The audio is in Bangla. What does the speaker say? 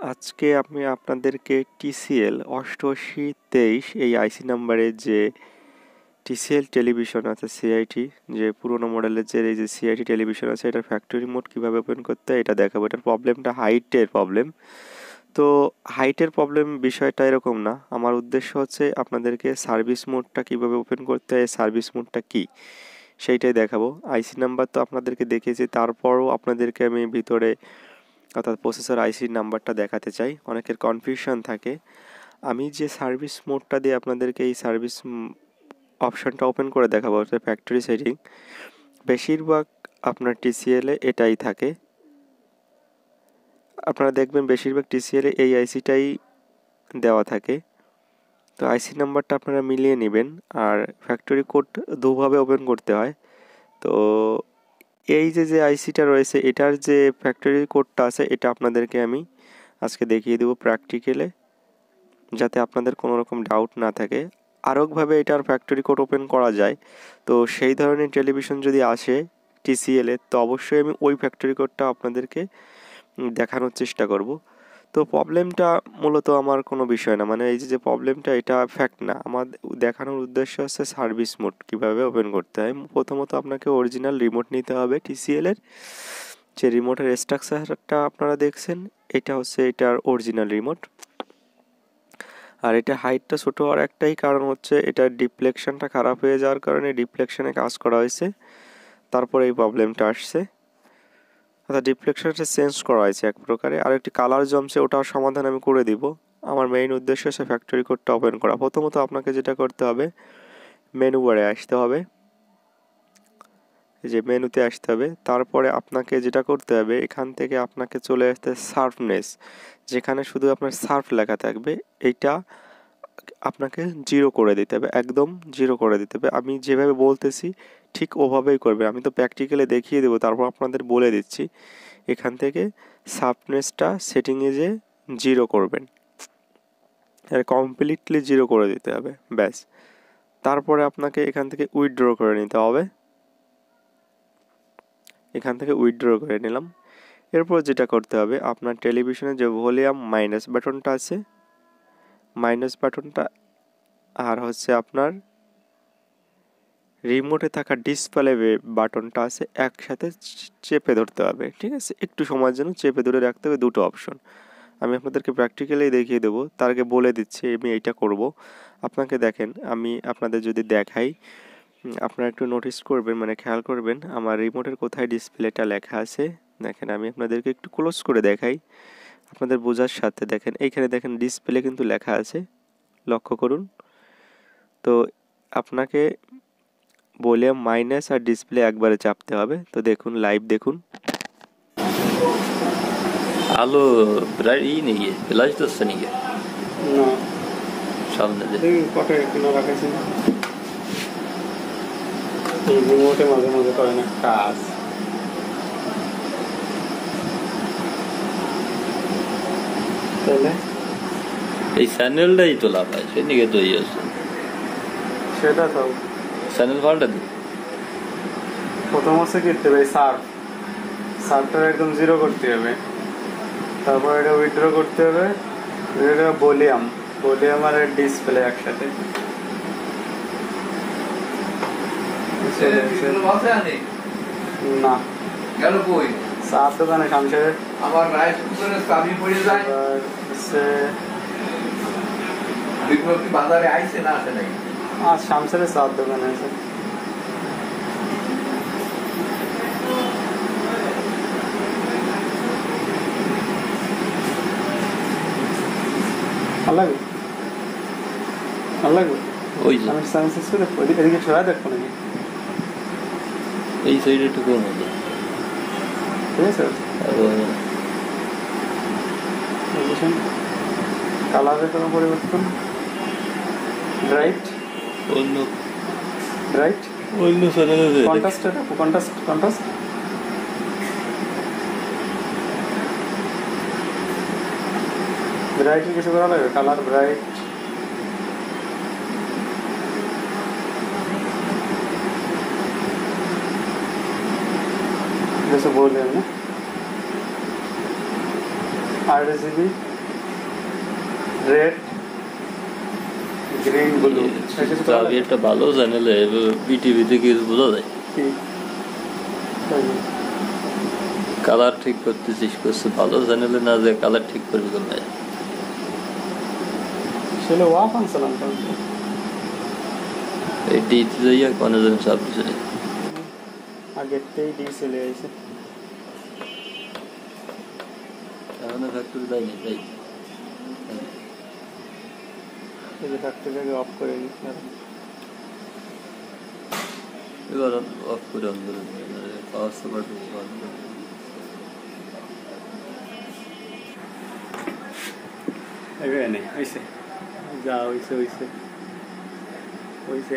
আজকে আমি আপনাদেরকে TCL 8823 এই আইসি নাম্বারে যে TCL টেলিভিশন আছে সিআইটি, যে পুরোনো মডেলের যে এই যে সিআইটি টেলিভিশন আছে, এটার ফ্যাক্টরি মোড কীভাবে ওপেন করতে হয় এটা দেখাবো। এটার প্রবলেমটা হাইটের প্রবলেম। তো হাইটের প্রবলেম বিষয়টা এরকম না, আমার উদ্দেশ্য হচ্ছে আপনাদেরকে সার্ভিস মোডটা কীভাবে ওপেন করতে হয়, সার্ভিস মোডটা কী সেইটাই দেখাবো। আইসি নাম্বার তো আপনাদেরকে দেখিয়েছি, তারপরও আপনাদেরকে আমি ভিতরে অর্থাৎ প্রসেসর আইসির নাম্বারটা দেখাতে চাই, অনেকের কনফিউশন থাকে। আমি যে সার্ভিস মোডটা দিয়ে আপনাদেরকে এই সার্ভিস অপশানটা ওপেন করে দেখাবো, অর্থাৎ ফ্যাক্টরি সেটিং, বেশিরভাগ আপনার TCL-এ এটাই থাকে। আপনারা দেখবেন বেশিরভাগ TCL-এ এই আইসিটাই দেওয়া থাকে। তো আইসি নাম্বারটা আপনারা মিলিয়ে নেবেন। আর ফ্যাক্টরি কোড দুভাবে ওপেন করতে হয়। তো এই যে আইসিটা রয়েছে, এটার যে ফ্যাক্টরি কোডটা আছে, এটা আপনাদেরকে আমি আজকে দেখিয়ে দেবো প্র্যাকটিক্যালে, যাতে আপনাদের কোনো রকম ডাউট না থাকে। আরেকভাবে এটার ফ্যাক্টরি কোড ওপেন করা যায়। তো সেই ধরনের টেলিভিশন যদি আসে TCL-এ, তো অবশ্যই আমি ওই ফ্যাক্টরি কোডটা আপনাদেরকে দেখানোর চেষ্টা করব। তো প্রবলেমটা মূলত আমার কোনো বিষয় না, মানে এই যে প্রবলেমটা এটা ফ্যাক্ট না, আমার দেখানোর উদ্দেশ্য হচ্ছে সার্ভিস মোড কীভাবে ওপেন করতে হয়। প্রথমত আপনাকে অরিজিনাল রিমোট নিতে হবে TCL-এর। যে রিমোটের স্ট্রাকচারটা আপনারা দেখছেন, এটা হচ্ছে এটার অরিজিনাল রিমোট। আর এটা হাইটটা ছোটো হওয়ার একটাই কারণ হচ্ছে এটার ডিফ্লেকশনটা খারাপ হয়ে যাওয়ার কারণে ডিফ্লেকশনে কাজ করা হয়েছে, তারপরে এই প্রবলেমটা আসছে। অর্থাৎ ডিফ্লেকশনটা চেঞ্জ করা হয়েছে এক প্রকারে। আর একটি কালার জমছে, ওটার সমাধান আমি করে দিব। আমার মেইন উদ্দেশ্য হচ্ছে ফ্যাক্টরি কোডটা ওপেন করা। প্রথমত আপনাকে যেটা করতে হবে, মেনু বারে আসতে হবে, যে মেনুতে আসতে হবে। তারপরে আপনাকে যেটা করতে হবে, এখান থেকে আপনাকে চলে আসতে সার্ফনেস, যেখানে শুধু আপনার সার্ফ লেখা থাকবে, এইটা আপনাকে 0 করে দিতে হবে, একদম 0 করে দিতে হবে। আমি যেভাবে বলতেছি ঠিক ওভাবেই করবে। আমি তো প্র্যাকটিক্যালি দেখিয়ে দেবো, তারপর আপনাদের বলে দিচ্ছি। এখান থেকে সার্ফনেসটা সেটিংয়ে যে 0 করবেন, আর কমপ্লিটলি 0 করে দিতে হবে, ব্যাস। তারপরে আপনাকে এখান থেকে উইথড্র করে নিতে হবে। এখান থেকে উইথড্র করে নিলাম। এরপর যেটা করতে হবে, আপনার টেলিভিশনে যে ভলিউম মাইনাস বাটনটা আছে, মাইনাস বাটনটা, আর হচ্ছে আপনার রিমোটে থাকা ডিসপ্লে বাটনটা আছে, একসাথে চেপে ধরতে হবে, ঠিক আছে? একটু সময়ের জন্য চেপে ধরে রাখতে হবে, দুটো অপশন। আমি আপনাদেরকে প্র্যাকটিক্যালি দেখিয়ে দেবো, তার আগে বলে দিচ্ছি আমি এইটা করব। আপনাকে দেখেন, আমি আপনাদের যদি দেখাই, আপনারা একটু নোটিস করবেন, মানে খেয়াল করবেন আমার রিমোটের কোথায় ডিসপ্লেটা লেখা আছে। দেখেন, আমি আপনাদেরকে একটু ক্লোজ করে দেখাই আপনাদের বোঝার সাথে। দেখেন এইখানে দেখেন ডিসপ্লে কিন্তু লেখা আছে, লক্ষ্য করুন। তো আপনাকে ভলিউম মাইনাস আর ডিসপ্লে একবারে চাপতে হবে। তো দেখুন, লাইভ দেখুন। আলো প্রায় নেই, ফ্ল্যাশ দিচ্ছে নাকি না, সামনে দেখুন কটে কিনা রাখাইছি, এই রিমোটে মাঝে মাঝে করে না কাজ। তাহলে এই চ্যানেলটাই তো লাভ আছে, সেদিকে তো ইয়ে আছে, সেটা তো চ্যানেল পাল্টা দিই। প্রথম হচ্ছে করতে হবে সার্ফটা একদম 0 করতে হবে। তারপর এটা উইথড্র করতে হবে, এটা ভলিউম আর ডিসপ্লে একসাথে। না গেল কই চার দোকানে শামশের, আবার রাইস কুকারের চাবি পড়ে যায়। হচ্ছে বিপ্লব কি বাজারে আইছে না আসে নাকি? শামশের চার দোকানে আছে। ভালো লাগবে ওই যে আমি সায়েন্সেস করে এদিকে ছড়া দেখবো নাকি, এই সাইডে একটু কম হতো, ঠিক আছে? কালারের কোনো পরিবর্তন, ব্রাইট অন্য চ্যানেলে কন্ট্রাস্ট ব্রাইটের কিছু করা লাগবে, কালার ব্রাইট। जैसे बोल रहे हैं ना RGB রেড গ্রিন ব্লু চাবি একটা ভালো চ্যানেলে বিটিভিতে কিছু বোঝা যায় কালার ঠিক করতেছিস করছে ভালো চ্যানেলে না যে কালার ঠিক করবি কোথায় সেটা ওয়াফ আনছিলাম এই ডিতে যাইয়া কোনো জন সব কিছু নেই আগেরটাই ডি চলে আইছে এখনো ফ্যাক্টরি যায়নি তাই এই যে ফ্যাক্টরিটাকে অফ করে নিই এবার অফ করে অন করে পাওয়ার সাপ্লাই বন্ধ করে এখানে হইছে যা হইছে হইছে হইছে